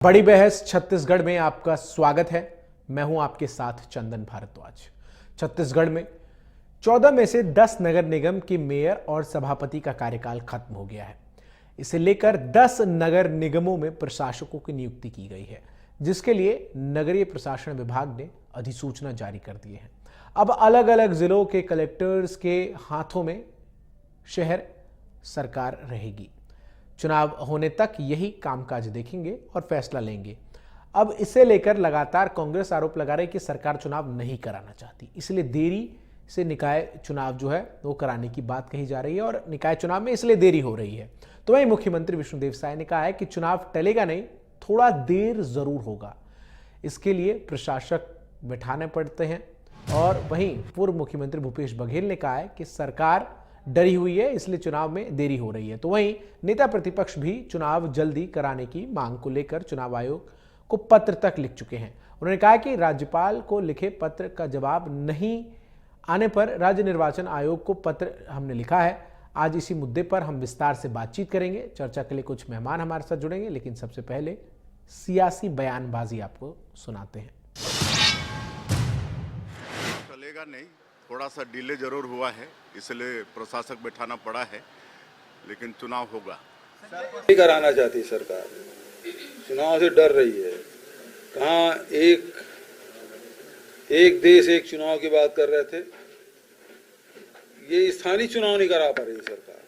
बड़ी बहस छत्तीसगढ़ में आपका स्वागत है। मैं हूं आपके साथ चंदन भारद्वाज। छत्तीसगढ़ में 14 में से 10 नगर निगम के मेयर और सभापति का कार्यकाल खत्म हो गया है। इसे लेकर 10 नगर निगमों में प्रशासकों की नियुक्ति की गई है, जिसके लिए नगरीय प्रशासन विभाग ने अधिसूचना जारी कर दी है। अब अलग अलग जिलों के कलेक्टर्स के हाथों में शहर सरकार रहेगी। चुनाव होने तक यही कामकाज देखेंगे और फैसला लेंगे। अब इसे लेकर लगातार कांग्रेस आरोप लगा रही है कि सरकार चुनाव नहीं कराना चाहती, इसलिए देरी से निकाय चुनाव जो है वो कराने की बात कही जा रही है और निकाय चुनाव में इसलिए देरी हो रही है। तो वहीं मुख्यमंत्री विष्णुदेव साय ने कहा है कि चुनाव टलेगा नहीं, थोड़ा देर जरूर होगा। इसके लिए प्रशासक बैठाने पड़ते हैं। और वहीं पूर्व मुख्यमंत्री भूपेश बघेल ने कहा है कि सरकार डरी हुई है, इसलिए चुनाव में देरी हो रही है। तो वहीं नेता प्रतिपक्ष भी चुनाव जल्दी कराने की मांग को लेकर चुनाव आयोग को पत्र तक लिख चुके हैं। उन्होंने कहा कि राज्यपाल को लिखे पत्र का जवाब नहीं आने पर राज्य निर्वाचन आयोग को पत्र हमने लिखा है। आज इसी मुद्दे पर हम विस्तार से बातचीत करेंगे। चर्चा के लिए कुछ मेहमान हमारे साथ जुड़ेंगे, लेकिन सबसे पहले सियासी बयानबाजी आपको सुनाते हैं। चलेगा नहीं, थोड़ा सा डिले जरूर हुआ है, इसलिए प्रशासक बैठाना पड़ा है, लेकिन चुनाव होगा। नहीं कराना चाहती सरकार, चुनाव से डर रही है। कहाँ एक देश एक चुनाव की बात कर रहे थे, ये स्थानीय चुनाव नहीं करा पा रही सरकार।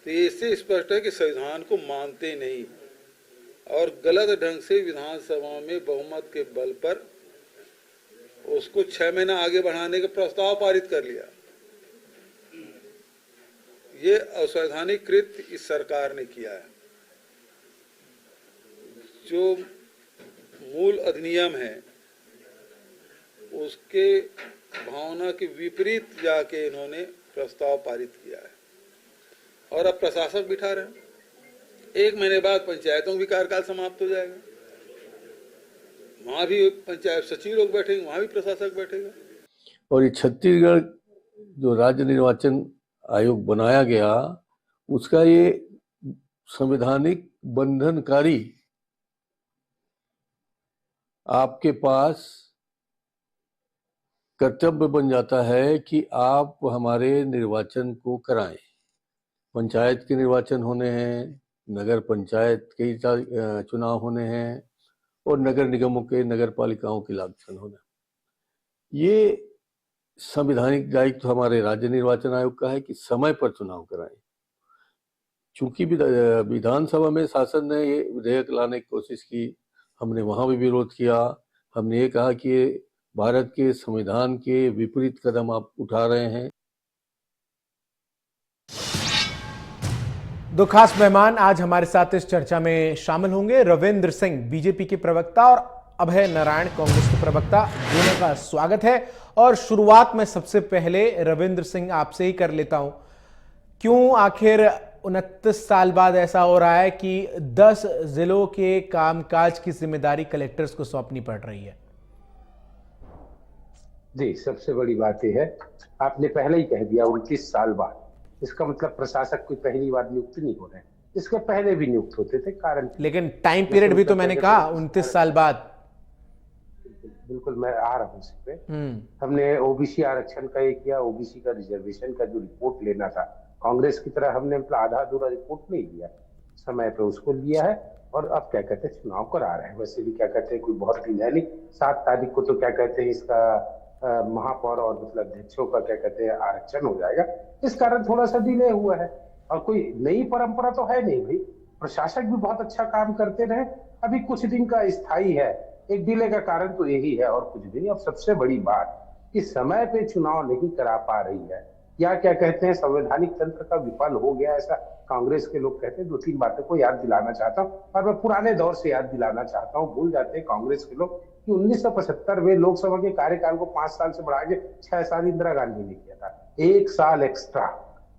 तो ये इससे स्पष्ट है कि संविधान को मानते नहीं और गलत ढंग से विधानसभा में बहुमत के बल पर उसको 6 महीना आगे बढ़ाने का प्रस्ताव पारित कर लिया। ये असंवैधानिक कृत्य इस सरकार ने किया है। जो मूल अधिनियम है उसके भावना के विपरीत जाके इन्होंने प्रस्ताव पारित किया है और अब प्रशासक बिठा रहे हैं। 1 महीने बाद पंचायतों का कार्यकाल समाप्त हो जाएगा, वहां भी पंचायत सचिव लोग बैठेंगे, वहां भी प्रशासक बैठेगा। और ये छत्तीसगढ़ जो राज्य निर्वाचन आयोग बनाया गया, उसका ये संवैधानिक बंधनकारी आपके पास कर्तव्य बन जाता है कि आप हमारे निर्वाचन को कराएं। पंचायत के निर्वाचन होने हैं, नगर पंचायत के चुनाव होने हैं और नगर निगमों के, नगर पालिकाओं के इलेक्शन होना। ये संवैधानिक दायित्व तो हमारे राज्य निर्वाचन आयोग का है कि समय पर चुनाव कराएं। चूंकि विधानसभा में शासन ने ये विधेयक लाने की कोशिश की, हमने वहां भी विरोध किया। हमने ये कहा कि भारत के संविधान के विपरीत कदम आप उठा रहे हैं। दो खास मेहमान आज हमारे साथ इस चर्चा में शामिल होंगे। रविंद्र सिंह बीजेपी के प्रवक्ता और अभय नारायण कांग्रेस के प्रवक्ता, दोनों का स्वागत है। और शुरुआत में सबसे पहले रविंद्र सिंह आपसे ही कर लेता हूं, क्यों आखिर 29 साल बाद ऐसा हो रहा है कि 10 जिलों के कामकाज की जिम्मेदारी कलेक्टर्स को सौंपनी पड़ रही है? जी, सबसे बड़ी बात यह है, आपने पहले ही कह दिया 29 साल बाद। इसका मतलब प्रशासक कोई पहली बार नियुक्त नहीं हो रहे हैं, इसके पहले भी नियुक्त होते थे। कारण लेकिन टाइम पीरियड भी तो मैंने कहा 29 साल बाद। बिल्कुल, मैं आ रहा हूँ इस पे। हमने ओबीसी आरक्षण का ये किया, ओबीसी का रिजर्वेशन का जो रिपोर्ट लेना था, कांग्रेस की तरह हमने आधा अधूरा रिपोर्ट नहीं दिया, समय पे उसको लिया है। और अब क्या कहते हैं, चुनाव करा रहे हैं। वैसे भी क्या कहते हैं, कोई बहुत दिन है नहीं, 7 तारीख को तो क्या कहते हैं इसका महापौर और मतलब अध्यक्षों का क्या कहते हैं आरक्षण हो जाएगा। इस कारण थोड़ा सा डिले हुआ है और कोई नई परंपरा तो है नहीं भाई। प्रशासक भी बहुत अच्छा काम करते रहे, अभी कुछ दिन का स्थायी है। एक डिले का कारण तो यही है और कुछ भी नहीं। अब सबसे बड़ी बात कि समय पे चुनाव नहीं करा पा रही है, या क्या कहते हैं संवैधानिक तंत्र का विफल हो गया, ऐसा कांग्रेस के लोग कहते हैं। 2-3 बातों को याद दिलाना चाहता हूँ और मैं पुराने दौर से याद दिलाना चाहता हूँ। भूल जाते हैं कांग्रेस के लोग कि 1975 में लोकसभा के कार्यकाल को 5 साल से बढ़ा के 6 साल इंदिरा गांधी ने किया था, 1 साल एक्स्ट्रा।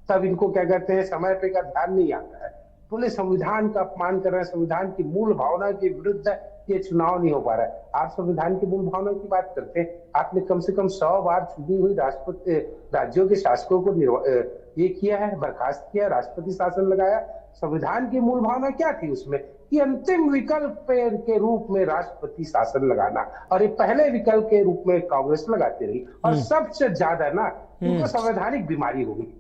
तब इनको क्या कहते हैं समय पे का ध्यान नहीं आता है। बोले संविधान का अपमान कर रहे हैं, संविधान की मूल भावना के विरुद्ध ये चुनाव नहीं हो पा रहा है। आप संविधान की मूल भावना की बात करते हैं, आपने कम से कम 100 बार चुनी हुई राष्ट्रपति राज्यों के शासकों को ये किया है, बर्खास्त किया, राष्ट्रपति शासन लगाया। संविधान की मूल भावना क्या थी उसमें कि अंतिम विकल्प के रूप में राष्ट्रपति शासन लगाना, और ये पहले विकल्प के रूप में कांग्रेस लगाती रही। और सबसे ज्यादा ना इनको संवैधानिक बीमारी हो गई।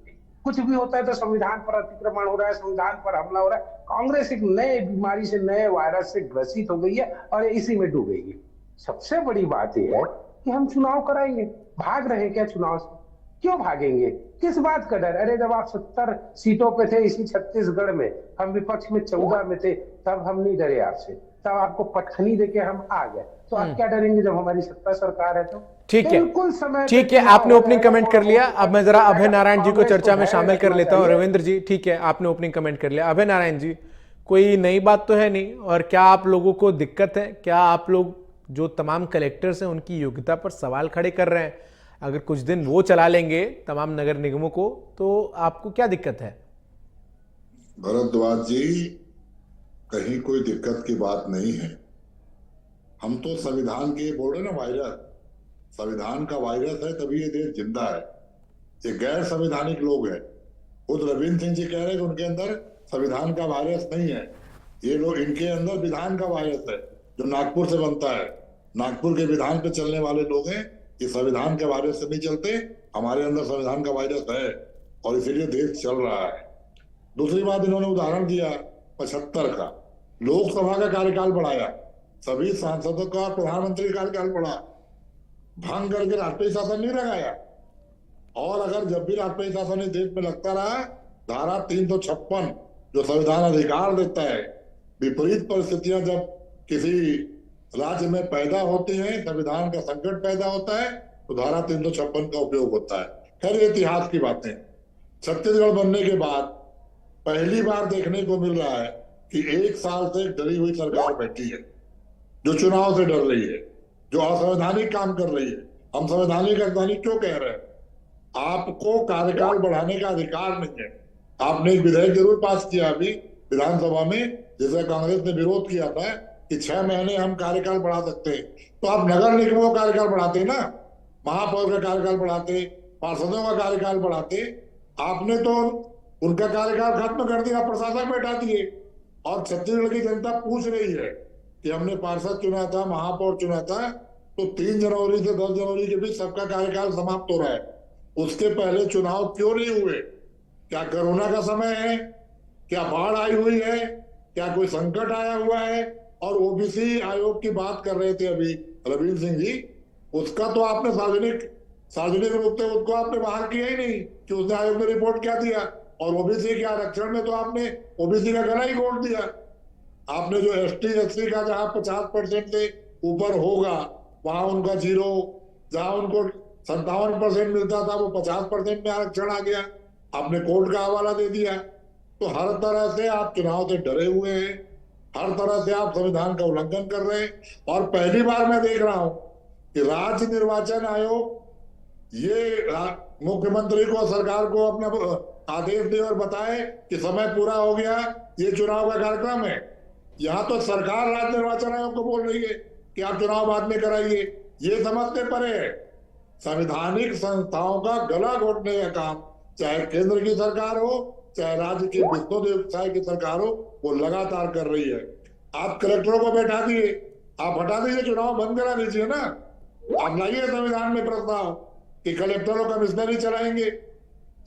कुछ भी होता है तो संविधान पर अतिक्रमण हो रहा है, संविधान पर हमला हो रहा है। कांग्रेस एक नए बीमारी से, नए वायरस से ग्रसित हो गई है और इसी में डूब गई है। सबसे बड़ी बात यह है कि हम चुनाव कराएंगे। भाग रहे हैं क्या चुनाव से? क्यों भागेंगे? किस बात का डर? अरे जब आप 70 सीटों पे थे इसी छत्तीसगढ़ में, हम विपक्ष में 14 में थे, तब हम नहीं डरे आपसे, तब आपको पटखनी देके हम आ गए। तो आप क्या डरेंगे जब हमारी सत्ता सरकार है? तो ठीक है, बिल्कुल समय ठीक है, आपने ओपनिंग कमेंट कर लिया। अब मैं जरा अभय नारायण जी को चर्चा में शामिल कर लेता हूं। रविंद्र जी, ठीक है, आपने ओपनिंग कमेंट कर लिया। अभय नारायण जी, कोई नई बात तो है नहीं, और क्या आप लोगों को दिक्कत है? क्या आप लोग जो तमाम कलेक्टर्स हैं उनकी योग्यता पर सवाल खड़े कर रहे हैं? अगर कुछ दिन वो चला लेंगे तमाम नगर निगमों को, तो आपको क्या दिक्कत है? भरद्वाज जी, कहीं कोई दिक्कत की बात नहीं है। हम तो संविधान के, बोल रहे ना वायरस, संविधान का वायरस है तभी ये देश जिंदा है। ये गैर संवैधानिक लोग हैं। खुद रविंद्र सिंह जी कह रहे हैं कि उनके अंदर संविधान का वायरस नहीं है। ये लोग, इनके अंदर विधान का वायरस है जो नागपुर से बनता है। नागपुर के विधान पे चलने वाले लोग हैं। ये संविधान के वायरस से नहीं चलते। हमारे अंदर संविधान का वायरस है और इसीलिए देश चल रहा है। दूसरी बात, इन्होंने उदाहरण दिया 75 का, लोकसभा का कार्यकाल बढ़ाया, सभी सांसदों का प्रधानमंत्री कार्यकाल बढ़ा, भंग करके राष्ट्रीय शासन नहीं लगाया। और अगर जब भी राष्ट्रीय शासन इस देश में लगता रहा, धारा 356 जो संविधान अधिकार देता है, विपरीत परिस्थितियां जब किसी राज्य में पैदा होती हैं, संविधान का संकट पैदा होता है, तो धारा 356 का उपयोग होता है। खैर, इतिहास की बातें। छत्तीसगढ़ बनने के बाद पहली बार देखने को मिल रहा है कि 1 साल से डरी हुई सरकार बैठी है, जो चुनाव से डर रही है, जो असंवैधानिक काम कर रही है। हम संवैधानिक क्यों कह रहे हैं? आपको कार्यकाल बढ़ाने का अधिकार नहीं है। आपने एक विधेयक जरूर पास किया अभी विधानसभा में, जिसे कांग्रेस ने विरोध किया था कि 6 महीने हम कार्यकाल बढ़ा सकते हैं। तो आप नगर निगमों का कार्यकाल बढ़ाते ना, महापौर का कार्यकाल बढ़ाते, पार्षदों का कार्यकाल बढ़ाते। आपने तो उनका कार्यकाल खत्म कर दिया, प्रशासक बैठा दिए। और छत्तीसगढ़ की जनता पूछ रही है कि हमने पार्षद चुना था, महापौर चुना था, तो 3 जनवरी से 10 जनवरी के बीच सबका कार्यकाल समाप्त हो रहा है। उसके पहले चुनाव क्यों नहीं हुए? क्या कोरोना का समय है? क्या बाढ़ आई हुई है? क्या कोई संकट आया हुआ है? और ओबीसी आयोग की बात कर रहे थे अभी रविंद्र सिंह जी, उसका तो आपने सार्वजनिक रूप से उसको आपने बाहर किया ही नहीं कि उसने आयोग में रिपोर्ट क्या दिया। और ओबीसी के आरक्षण में तो आपने ओबीसी का गला ही घोट दिया। आपने जो एसटी एससी का जहां 50% से ऊपर होगा वहां उनका 0, जहां उनको 57% मिलता था वो 50% में आरक्षण आ गया। आपने कोर्ट का हवाला दे दिया। तो हर तरह से आप चुनाव से डरे हुए हैं, हर तरह से आप संविधान का उल्लंघन कर रहे हैं। और पहली बार मैं देख रहा हूं कि राज्य निर्वाचन आयोग ये मुख्यमंत्री को, सरकार को अपना आदेश दे और बताए कि समय पूरा हो गया, ये चुनाव का कार्यक्रम है। यहाँ तो सरकार राज्य निर्वाचन आयोग को बोल रही है कि आप चुनाव बाद में कराइए। ये समझते परे है। संवैधानिक संस्थाओं का गला घोटने का काम चाहे केंद्र की सरकार हो चाहे राज्य की विश्वविद्यालय की सरकार हो, वो लगातार कर रही है। आप कलेक्टरों को बैठा दिए, आप हटा दीजिए, चुनाव बंद करा दीजिए ना। आप लाइए संविधान में प्रस्ताव कि कलेक्टरों का कमिश्नरी चलाएंगे।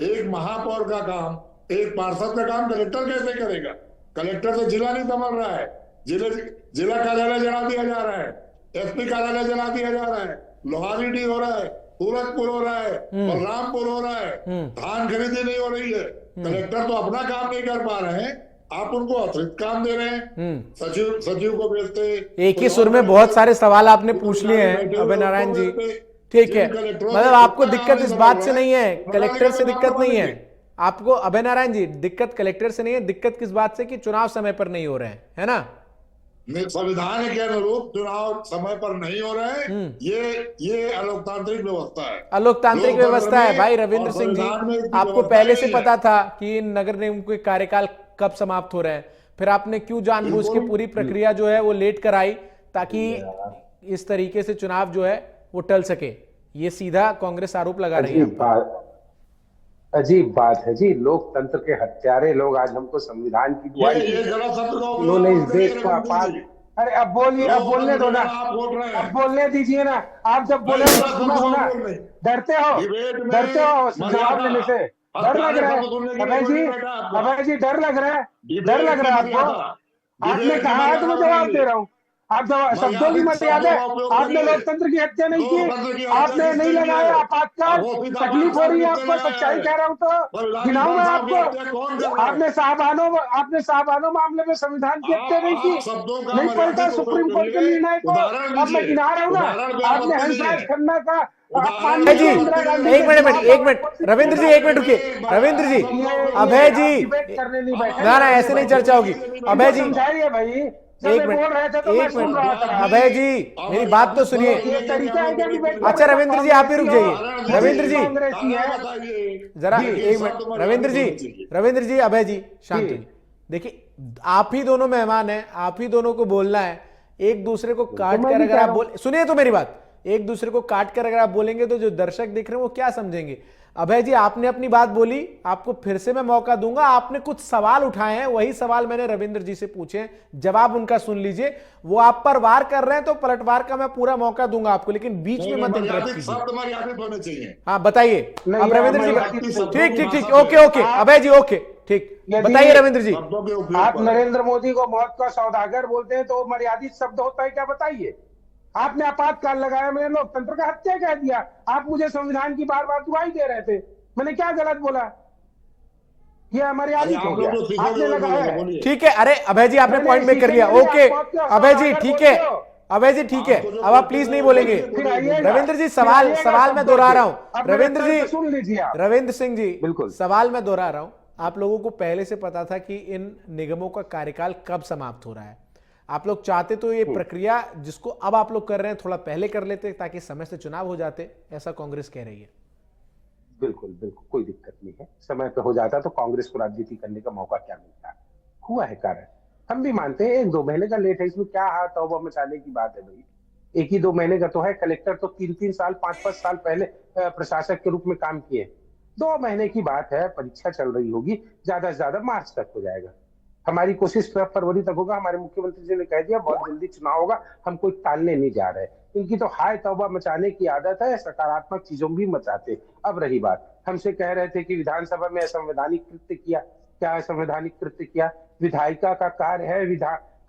एक महापौर का काम, एक पार्षद का काम कलेक्टर कैसे करेगा? कलेक्टर से जिला नहीं संभल रहा है, जिला कार्यालय जला दिया जा रहा है, एसपी कार्यालय जला दिया जा रहा है, लोहारीडीह हो रहा है, सूरजपुर हो रहा है, बलरामपुर हो रहा है, धान खरीदी नहीं हो रही है। कलेक्टर तो अपना काम नहीं कर पा रहे हैं, आप उनको अतिरिक्त काम दे रहे हैं। सचिव को भेजते। एक ही सुर में बहुत सारे सवाल आपने पूछ लिए हैं अभय नारायण जी। ठीक है, मतलब आपको दिक्कत इस बात से नहीं है, कलेक्टर से दिक्कत नहीं है आपको अभय नारायण जी, दिक्कत कलेक्टर से नहीं है, दिक्कत किस बात से कि चुनाव समय पर नहीं हो रहे हैं, है ना? संविधान के अनुरूप चुनाव समय पर नहीं हो रहे हैं। ये अलोकतांत्रिक व्यवस्था है, अलोकतांत्रिक व्यवस्था है भाई। रविंद्र सिंह जी, आपको पहले से पता था कि नगर निगम के कार्यकाल कब समाप्त हो रहे हैं, फिर आपने क्यों जानबूझ के पूरी प्रक्रिया जो है वो लेट कराई ताकि इस तरीके से चुनाव जो है वो टल सके? ये सीधा कांग्रेस आरोप लगा रही है। अजीब बात है जी, लोकतंत्र के हत्यारे लोग आज हमको संविधान की दुहाई दे ये रहे हैं। गलत शब्द का उपयोग इन्होंने इस मत करिए देश को रविंद्र आपात। जी। अरे अब बोलिए, अब बोलने लोकतंत्र दो की ना, जगह आप बोल रहे अब हैं। बोलने दीजिए ना। आप जब बोले नहीं, तो गलत सुना शब्द होना। बोल रहे। डरते हो, डिबेट डरते में हो जवाब मर्यादा, लेने से, डर लग हत्यारे रहा है शब्द सुनने के लिए अभय कोई जी। नहीं बैठा आपका। अभय जी डर लग रहा है, डर डिबेट लग की रहा है मर्यादा, आपको। आपने डिबेट की कहा है तो मर्यादा मैं जवाब दे बनाइए। रहा हूँ। आप जवाब, शब्दों की मर्यादित मर्यादा शब्दों है। का उपयोग आपने करिए। लोकतंत्र की हत्या नहीं की, लोकतंत्र की हत्या आपने नहीं किसने की लगाया है? आपातकाल। अघोषित तकलीफ हो आपातकाल रही है किसने आपको, लगाया सच्चाई है? कह रहा हूँ तो संविधानिक गिनाऊं मैं संस्थाओं की आपको। हत्या कौन कर रहा है? आपने साहबानों मामले में संविधान की हत्या नहीं की। आप शब्दों का नहीं पलटा मर्यादित उपयोग सुप्रीम कोर्ट के करिए। निर्णय को। उदाहरण अब मैं दीजिए। गिना रहा हूँ ना। उदाहरण में आपने आपत्ति नहीं हंसराज है। खन्ना का उदाहरण अपमाननीय में जी इंदिरा आपत्ति नहीं गांधी है। एक के मिनट खिलाफ एक आपने मिनट कोशिश रविंद्र जी, की। एक मिनट रुकिए। रविंद्र जी, अभय आप जी, डिबेट करने नहीं बैठे, ना ना लड़ने ऐसे नहीं बैठे। चर्चा होगी। अभय इनको जी समझाइए भाई, जब एक ये बोल रहे थे मिनट, तो मैं एक सुन रहा मिनट था। अभय जी, मेरी बात तो सुनिए। ये तरीका है क्या डिबेट अच्छा करने का? रविंद्र जी आप ही रुक कांग्रेसी जाइए। हो, वो रविंद्र भी जी कांग्रेसी है। बताइए जरा जी, एक मिनट, रविंद्र जी, रविंद्र जी, अभय जी शांत जी। होइए। देखिए आप ही दोनों मेहमान हैं, आप ही दोनों को बोलना है। एक दूसरे को काट मैं कर भी अगर कह आप रहा हूं। बोल, सुनिए तो मेरी बात, एक दूसरे को काट कर अगर आप बोलेंगे तो जो दर्शक दिख रहे हैं वो क्या समझेंगे। अभय जी आपने अपनी बात बोली, आपको फिर से मैं मौका दूंगा। आपने कुछ सवाल उठाए हैं, वही सवाल मैंने रविंद्र जी से पूछे हैं, जवाब उनका सुन लीजिए। वो आप पर वार कर रहे हैं तो पलटवार का मैं पूरा मौका दूंगा आपको, लेकिन बीच में मत इंटरप्ट कीजिए। शब्द मर्यादित होने चाहिए। हाँ बताइए। नहीं, अब ये रविंद्र जी मर्यादित नहीं। ठीक ठीक ठीक, ओके ओके अभय जी, ओके ठीक, यदि बताइए रविंद्र जी। शब्दों के उपयोग आप पर नरेंद्र मोदी को मौत का सौदागर बोलते हैं तो मर्यादित शब्द होता है क्या? बताइए। आपने आपातकाल लगाया, मैंने लोकतंत्र का हत्या कह दिया। आप मुझे संविधान की बार बार दुहाई दे रहे थे, मैंने क्या गलत बोला? यह अरे अमर्यादित हो आप गया, लोग तो सीखोगे आपने वही लगाया बोलेंगे, है। बोलिए। ठीक है, अरे अभय जी आपने नहीं, पॉइंट मेक कर लिया, सीखेंगे नहीं, ओके आप मौत का अभय जी सौदागर ठीक है, बोलते हो। अभय जी ठीक है, आपको जो अब आप बोलते प्लीज हैं नहीं वो बोलेंगे। बोलिए, फिर बोलिए, आइएगा, रविंद्र जी फिर सवाल आइएगा सवाल मैं शब्दों दोहरा पे। रहा हूं। अब मेरे रविंद्र तर्क जी, सुन लीजिए आप। रविंद्र सिंह जी, बिल्कुल। सवाल मैं दोहरा रहा हूं। आप लोगों को पहले से पता था कि इन निगमों का कार्यकाल कब समाप्त हो रहा है। आप लोग चाहते तो ये प्रक्रिया जिसको अब आप लोग कर रहे हैं थोड़ा पहले कर लेते ताकि समय से चुनाव हो जाते, ऐसा कांग्रेस कह रही है। बिल्कुल बिल्कुल, कोई दिक्कत नहीं है। समय पे हो जाता तो कांग्रेस को राजनीति करने का मौका क्या मिलता? हुआ है कारण, हम भी मानते हैं 1-2 महीने का लेट है, इसमें क्या हाथ तौबा मचाने की बात है भाई। 1 ही 2 महीने का तो है। कलेक्टर तो 3-3 साल 5-5 साल पहले प्रशासक के रूप में काम किए। 2 महीने की बात है, परीक्षा चल रही होगी, ज्यादा से ज्यादा मार्च तक हो जाएगा। हमारी कोशिश फरवरी तक होगा। हमारे मुख्यमंत्री जी ने कह दिया बहुत जल्दी चुनाव होगा, हम कोई टालने नहीं जा रहे। इनकी तो हाय तौबा मचाने की आदत है, सकारात्मक चीजों भी मचाते। अब रही बात, हमसे कह रहे थे कि विधानसभा में असंवैधानिक कृत्य किया। क्या असंवैधानिक कृत्य किया? विधायिका का कार्य है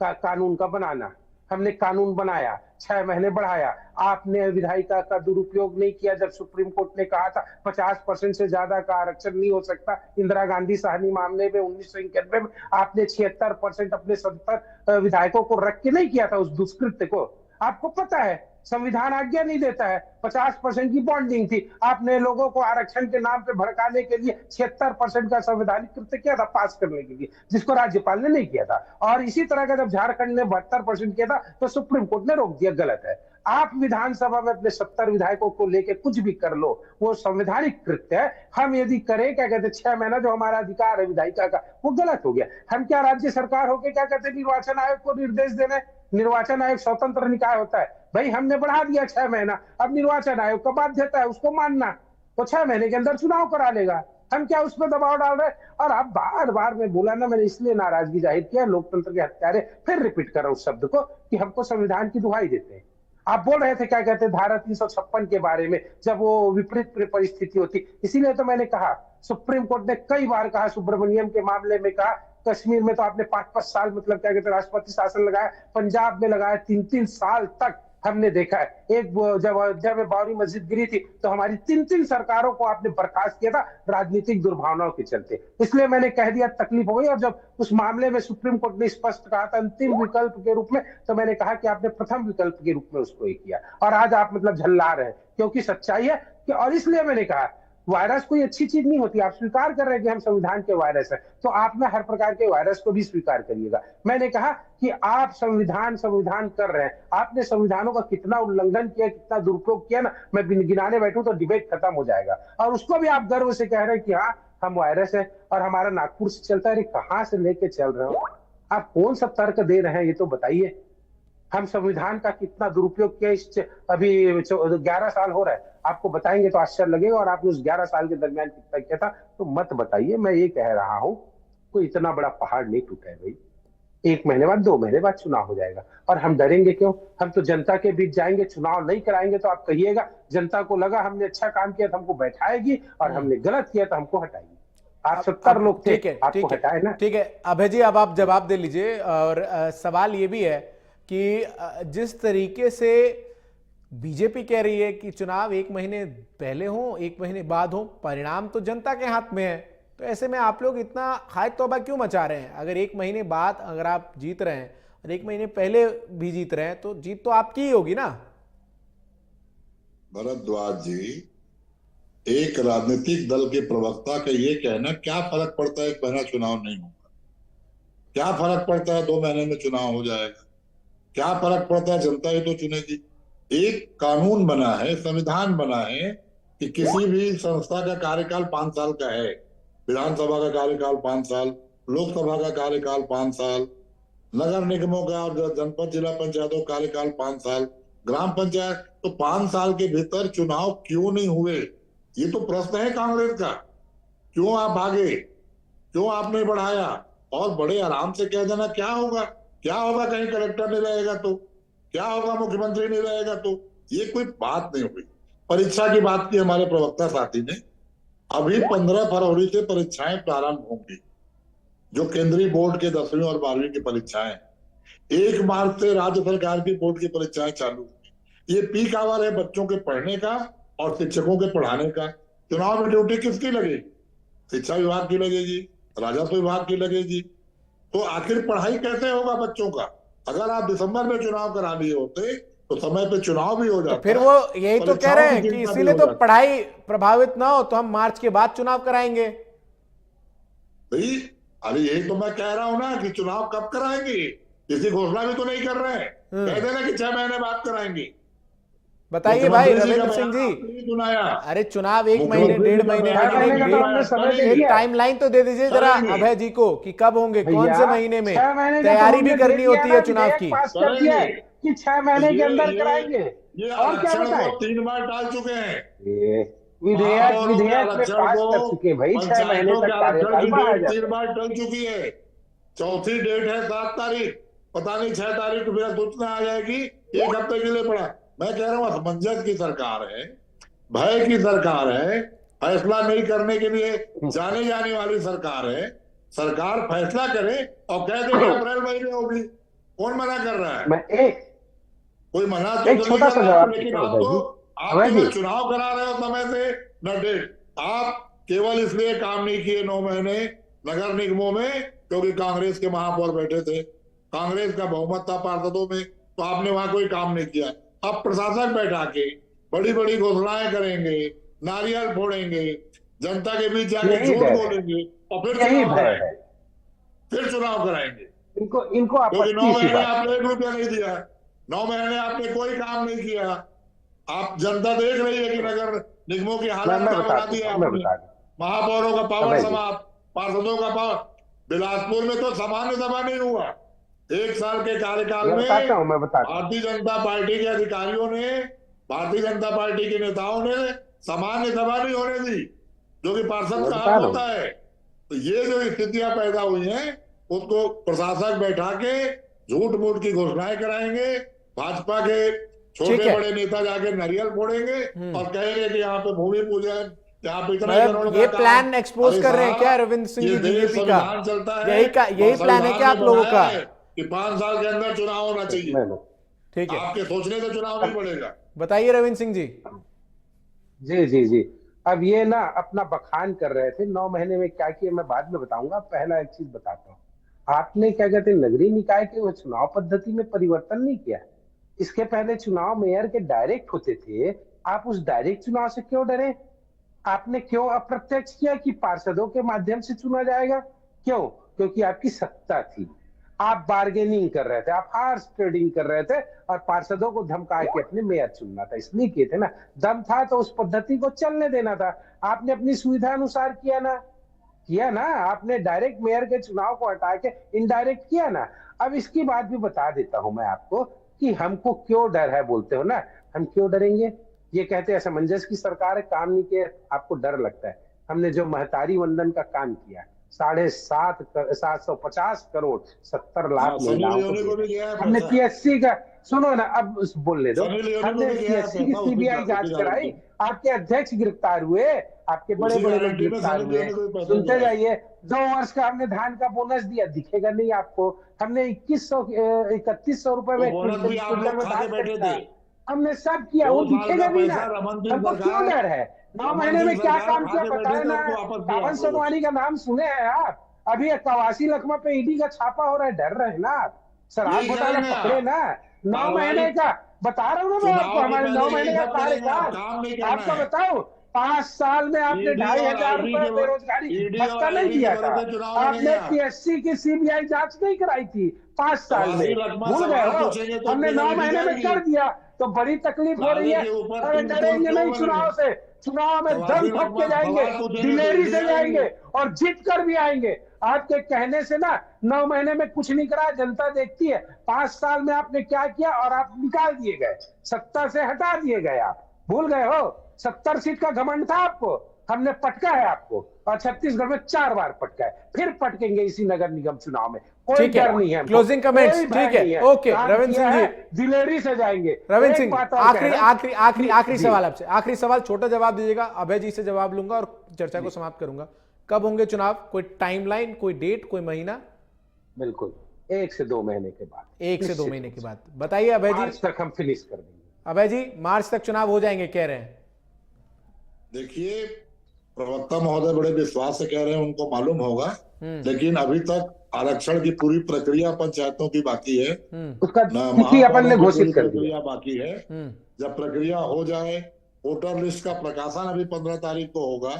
कानून का बनाना। हमने कानून बनाया, 6 महीने बढ़ाया। आपने विधायिका का दुरुपयोग नहीं किया। जब सुप्रीम कोर्ट ने कहा था 50% से ज्यादा का आरक्षण नहीं हो सकता इंदिरा गांधी साहनी मामले में 1991 में, आपने 76% अपने 70 विधायकों को रख के नहीं किया था उस दुष्कृत्य को। आपको पता है संविधान आज्ञा नहीं देता है। 50% की बॉन्डिंग थी। आपने लोगों को आरक्षण के नाम पे भड़काने के लिए 76% का संवैधानिक कृत्य किया था पास करने के लिए, जिसको राज्यपाल ने नहीं किया था। और इसी तरह का जब झारखंड ने 72% किया था तो सुप्रीम कोर्ट ने रोक दिया। गलत है। आप विधानसभा में अपने 70 विधायकों को लेकर कुछ भी कर लो, वो संवैधानिक कृत्य है। हम यदि करें, क्या कहते 6 महीना जो हमारा अधिकार है विधायिका का, वो गलत हो गया। हम क्या राज्य सरकार होके क्या कहते निर्वाचन आयोग को निर्देश देने? निर्वाचन आयोग स्वतंत्र निकाय होता है भाई। हमने बढ़ा दिया 6 महीना, अब निर्वाचन आयोग का बाध्यता है उसको मानना। तो 6 महीने के अंदर चुनाव करा लेगा। हम क्या उस पर दबाव डाल रहे हैं? और अब बार बार मैं बोला ना, मैंने इसलिए नाराजगी जाहिर किया, लोकतंत्र के हत्यारे, फिर रिपीट कर रहा हूं उस शब्द को, कि हमको संविधान की दुहाई देते हैं। आप बोल रहे थे क्या कहते धारा 356 के बारे में, जब वो विपरीत परिस्थिति होती। इसीलिए तो मैंने कहा, सुप्रीम कोर्ट ने कई बार कहा, सुब्रमण्यम के मामले में कहा, कश्मीर में तो आपने 5-5 साल मतलब क्या कहते राष्ट्रपति शासन लगाया, पंजाब में लगाया 3-3 साल तक। हमने देखा है एक जब अयोध्या में बाबरी मस्जिद गिरी थी तो हमारी 3-3 सरकारों को आपने बर्खास्त किया था राजनीतिक दुर्भावनाओं के चलते। इसलिए मैंने कह दिया तकलीफ हो गई। और जब उस मामले में सुप्रीम कोर्ट ने स्पष्ट कहा था अंतिम विकल्प के रूप में, तो मैंने कहा कि आपने प्रथम विकल्प के रूप में उसको ही किया। और आज आप मतलब झल्ला रहे हैं, क्योंकि सच्चाई है कि, और इसलिए मैंने कहा वायरस कोई अच्छी चीज नहीं होती। आप स्वीकार कर रहे हैं कि हम संविधान के वायरस है, तो आप ना हर प्रकार के वायरस को भी स्वीकार करिएगा। मैंने कहा कि आप संविधान कर रहे हैं। आपने संविधानों का कितना उल्लंघन किया, कितना दुरुपयोग किया ना, मैं गिनाने बैठूं तो डिबेट खत्म हो जाएगा। और उसको भी आप गर्व से कह रहे हैं कि हाँ हम वायरस है और हमारा नागपुर से चलता है। कहां से लेके चल रहे हो आप? कौन सा तर्क दे रहे हैं ये तो बताइए। हम संविधान का कितना दुरुपयोग किया अभी 11 साल हो रहा है, आपको बताएंगे तो आश्चर्य लगेगा, और आपने उस 11 साल के दरमियान कितना किया था तो मत बताइए। मैं ये कह रहा हूं, कोई इतना बड़ा पहाड़ नहीं टूटा है भाई। 1 महीने बाद 2 महीने बाद चुनाव हो जाएगा, और हम डरेंगे क्यों? हम तो जनता के बीच जाएंगे, चुनाव नहीं कराएंगे तो आप कहिएगा जनता को लगा हमने अच्छा काम किया तो हमको बैठाएगी, और हमने गलत किया तो हमको हटाएगी। आप 70 लोग थे, आपको हटाए ना। ठीक है अभय जी, अब आप जवाब दे लीजिए। और सवाल ये भी है कि जिस तरीके से बीजेपी कह रही है कि चुनाव 1 महीने पहले हो 1 महीने बाद हो, परिणाम तो जनता के हाथ में है, तो ऐसे में आप लोग इतना हाय तौबा क्यों मचा रहे हैं? अगर 1 महीने बाद अगर आप जीत रहे हैं और 1 महीने पहले भी जीत रहे हैं तो जीत तो आपकी ही होगी ना। भरद्वाज जी, एक राजनीतिक दल के प्रवक्ता का ये कहना, क्या फर्क पड़ता है 1 महीना चुनाव नहीं होगा, क्या फर्क पड़ता है 2 महीने में चुनाव हो जाएगा, क्या फर्क पड़ता है, जनता ही तो चुनेगी। एक कानून बना है, संविधान बना है कि किसी भी संस्था का कार्यकाल 5 साल का है। विधानसभा का कार्यकाल 5 साल, लोकसभा का कार्यकाल 5 साल, नगर निगमों का और जनपद जिला पंचायतों का कार्यकाल 5 साल, ग्राम पंचायत, तो 5 साल के भीतर चुनाव क्यों नहीं हुए? ये तो प्रश्न है कांग्रेस का। क्यों आप भागे, क्यों आपने बढ़ाया? और बड़े आराम से कह देना क्या होगा, क्या होगा कहीं कलेक्टर नहीं रहेगा तो, क्या होगा मुख्यमंत्री नहीं रहेगा तो, ये कोई बात नहीं हुई। परीक्षा की बात की हमारे प्रवक्ता साथी ने। अभी 15 फरवरी से परीक्षाएं प्रारंभ होंगी, जो केंद्रीय बोर्ड के 10वीं और 12वीं की परीक्षाएं। 1 मार्च से राज्य सरकार की बोर्ड की परीक्षाएं चालू होंगी। ये पीक आवर है बच्चों के पढ़ने का और शिक्षकों के पढ़ाने का। चुनाव में ड्यूटी किसकी लगेगी? शिक्षा विभाग की लगेगी, राजस्व विभाग की लगेगी। तो आखिर पढ़ाई कैसे होगा बच्चों का? अगर आप दिसंबर में चुनाव करा लिए होते तो समय पे चुनाव भी हो जाता। तो फिर वो यही तो कह रहे हैं कि इसीलिए तो पढ़ाई प्रभावित ना हो तो हम मार्च के बाद चुनाव कराएंगे। भाई अरे यही तो मैं कह रहा हूं ना कि चुनाव कब कराएंगे, इसी घोषणा भी तो नहीं कर रहे हैं। कह देना कि 6 महीने बाद कराएंगे। बताइए भाई रविंद्र सिंह जी, अरे चुनाव 1 महीने 1.5 महीने एक टाइमलाइन तो दे दीजिए जरा अभय जी को कि कब होंगे, कौन से महीने में। तैयारी भी करनी होती है चुनाव की। कि 6 महीने के अंदर कराएंगे। ये और क्या बताएं? 3 बार टाल चुके हैं विधेयक में पास कर चुके भाई। 6 महीने तक कार्यकाल 3 बार टल चुकी है। चौथी डेट है 7 तारीख, पता नहीं 6 तारीख को मेरा सूचना आ जाएगी। 1 हफ्ते के लिए पड़ा। मैं कह रहा हूँ असमंजस की सरकार है, भय की सरकार है, फैसला नहीं करने के लिए जाने जाने वाली सरकार है। सरकार फैसला करे और कह दे कि अप्रैल महीने होगी। कौन मना कर रहा है? कोई मना तो नहीं कर रहा है, लेकिन आप तो चुनाव करा रहे हो समय से न डेट। आप केवल इसलिए काम नहीं किए 9 महीने नगर निगमों में क्योंकि कांग्रेस के महापौर बैठे थे, कांग्रेस का बहुमत था पार्षदों में, तो आपने वहां कोई काम नहीं किया। अब प्रशासक बैठा के बड़ी बड़ी घोषणाएं करेंगे, नारियल फोड़ेंगे, जनता के बीच जाके झूठ बोलेंगे और फिर चुनाव कराएंगे। इनको क्योंकि 9 महीने आपने 1 रुपया नहीं दिया, 9 महीने आपने कोई काम नहीं किया। आप जनता देख रही है कि नगर निगमों की हालत क्या बना दी है आपने। महापौरों का पावर समाप्त, पार्षदों का पावर। बिलासपुर में तो सामान्य सभा नहीं हुआ। 1 साल के कार्यकाल में भारतीय जनता पार्टी के अधिकारियों ने, भारतीय जनता पार्टी के नेताओं ने सामान्य सभा नहीं होने दी, जो कि पार्षद का हक होता है। तो ये जो स्थितियां पैदा हुई हैं, उसको प्रशासक बैठा के झूठ मूठ की घोषणाएं कराएंगे। भाजपा के छोटे बड़े नेता जाके नारियल फोड़ेंगे और कहेंगे कि यहाँ पे भूमि पूजन, यहाँ पे इतना ये प्लान एक्सपोज कर रहे हैं क्या रविंद्र सिंह जी बीजेपी का? यही प्लान है क्या आप लोगों का कि 5 साल के अंदर चुनाव होना चाहिए? ठीक है, आपके सोचने से चुनाव नहीं पड़ेगा। बताइए रविंद्र सिंह जी। जी अब ये ना अपना बखान कर रहे थे 9 महीने में क्या किया, मैं बाद में बताऊंगा। पहला एक चीज बताता हूँ, आपने क्या कहते हैं नगरीय निकाय के वो चुनाव पद्धति में परिवर्तन नहीं किया। इसके पहले चुनाव मेयर के डायरेक्ट होते थे, आप उस डायरेक्ट चुनाव से क्यों डरे? आपने क्यों अप्रत्यक्ष किया कि पार्षदों के माध्यम से चुना जाएगा? क्यों? क्योंकि आपकी सत्ता थी, आप बार्गेनिंग कर रहे थे, आप हार्स ट्रेडिंग कर रहे थे और पार्षदों को धमका के अपने मेयर चुनना था, इसलिए किए थे ना। दम था तो उस पद्धति को चलने देना था। आपने अपनी सुविधा अनुसार किया ना, आपने डायरेक्ट मेयर के चुनाव को हटा के इनडायरेक्ट किया ना। अब इसकी बात भी बता देता हूं मैं आपको कि हमको क्यों डर है, बोलते हो ना, हम क्यों डरेंगे? ये कहते हैं असमंजस की सरकार है, काम नहीं किया, आपको डर लगता है। हमने जो महतारी वंदन का काम किया, 750 करोड़ 70 लाख सनी महिलाओं लियोनी को को भी दिया। गया है हमने पैसा। पीएससी का, सुनो ना, अब बोलने दो। सनी लियोनी को हमने भी गया है पीएससी की पैसा, उसकी सीबीआई जांच उसकी कराई, गारंटी। आपके अध्यक्ष गिरफ्तार हुए, आपके बड़े उसी बड़े लोग गारंटी में गिरफ्तार सनी हुए। लियोनी को भी पैसा सुनते दिया है। जाइए। 2 वर्ष का हमने धान का बोनस दिया, दिखेगा नहीं आपको। हमने 3100 रुपए वो में बोनस भी आप क्विंटल लोग में खा धान के बैठे खरीदा। थे। हमने सब किया, 2 वो साल दिखेगा का नहीं ना। पैसा रमन सिंह हमको क्यों सरकार, डर है? 9 रमन महीने सिंह में क्या सरकार काम खा किया के बैठे बताए थे, ना। उसको वापस दिया पावन आप लोगों सोनवानी का नाम सुने हैं आप? अभी 81 लखमा पे ईडी का छापा हो रहा है, डर रहे हैं ना आप? शराब यही घोटाला करेंगे पकड़े आप। ना। 9 कार्रवाई महीने का बता रहा हूँ ना मैं आपको, चुनाव के हमारे 9 पहले महीने यही का सब करेंगे आप, कार्यकाल। काम नहीं करना आपको है। बताओ, 5 साल में आपने ईडी 2500 और आईटी रुपए के बेरोजगारी ईडी और भत्ता नहीं आईटी के दिया था। भरोसे चुनाव लड़ेंगे आपने आप। पीएससी की सीबीआई जांच नहीं कराई थी 5 साल 82 में, लखमा भूल गए सवाल हो? पूछेंगे तो हमने उतनी 9 जल्दी नहीं महीने में जाएगी। कर दिया, तो बड़ी तकलीफ हो रही नाले है। के ऊपर अरे 3 पुल डरेंगे क्यों नहीं बनेंगे? चुनाव से, चुनाव में 82 दम ठोक के लखमा जाएंगे, सवाल पूछेंगे तो दिलेरी ईडी से आएगी। जाएंगे और जीत कर भी आएंगे। आपके कहने से ना 9 महीने में कुछ नहीं करा, जनता देखती है। 5 साल में आपने क्या किया, और आप निकाल दिए गए, सत्ता से हटा दिए गए। आप भूल गए हो? 70 सीट का घमंड था आपको, हमने पटका है आपको, और छत्तीसगढ़ में 4 बार पटका है, फिर पटकेंगे इसी नगर निगम चुनाव में। कोई ठीक है, डर नहीं है हमको, क्लोजिंग कमेंट्स, कोई भय ठीक है, नहीं है। ओके, काम रविंद्र किया सिंह है, जी। दिलेरी से जाएंगे। रविंद्र एक सिंह, बात और कह आखिरी रहा हूं। आखिरी आखिरी आखिरी जी। सवाल आपसे, आखिरी सवाल, छोटा जवाब दीजिएगा, अभय जी से जवाब लूंगा और चर्चा को समाप्त करूंगा। कब होंगे चुनाव? कोई टाइमलाइन, कोई डेट, कोई महीना? बिल्कुल 1 से 2 महीने के बाद, 1 से 2 महीने के बाद, बताइए अभय मार्च जी। तक हम फिनिश कर देंगे। अभय जी, मार्च तक चुनाव हो जाएंगे कह रहे हैं? देखिए, प्रवक्ता महोदय बड़े विश्वास से कह रहे हैं, उनको मालूम होगा, लेकिन अभी तक आरक्षण की पूरी प्रक्रिया पंचायतों की बाकी है, उसका न तिथि अपन ने महापौरों की घोषित पूरी कर प्रक्रिया दिया। बाकी है। जब प्रक्रिया हो जाए, वोटर लिस्ट का प्रकाशन अभी 15 तारीख को होगा,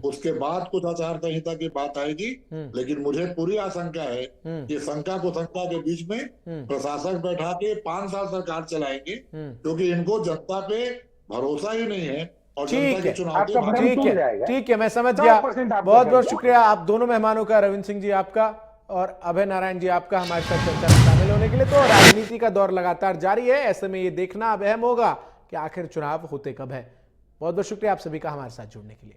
उसके बाद कुछ आचार संहिता की बात आएगी। लेकिन मुझे पूरी आशंका है कि शंका को शंका के बीच में प्रशासक बैठा के 5 साल सरकार चलाएंगे, क्योंकि इनको जनता पे भरोसा ही नहीं है और जनता ठीक के है, चुनाव के आपका भाग्य भ्रम ठीक टूट है, जाएगा। ठीक है, मैं समझ गया। 100% आपका बहुत बहुत कर शुक्रिया आप दोनों मेहमानों का, रविंद्र सिंह जी आपका और अभय नारायण जी आपका, हमारे साथ चर्चा में शामिल होने के लिए। तो राजनीति का दौर लगातार जारी है, ऐसे में ये देखना अब अहम होगा कि आखिर चुनाव होते कब है। बहुत बहुत शुक्रिया आप सभी का हमारे साथ जुड़ने के लिए।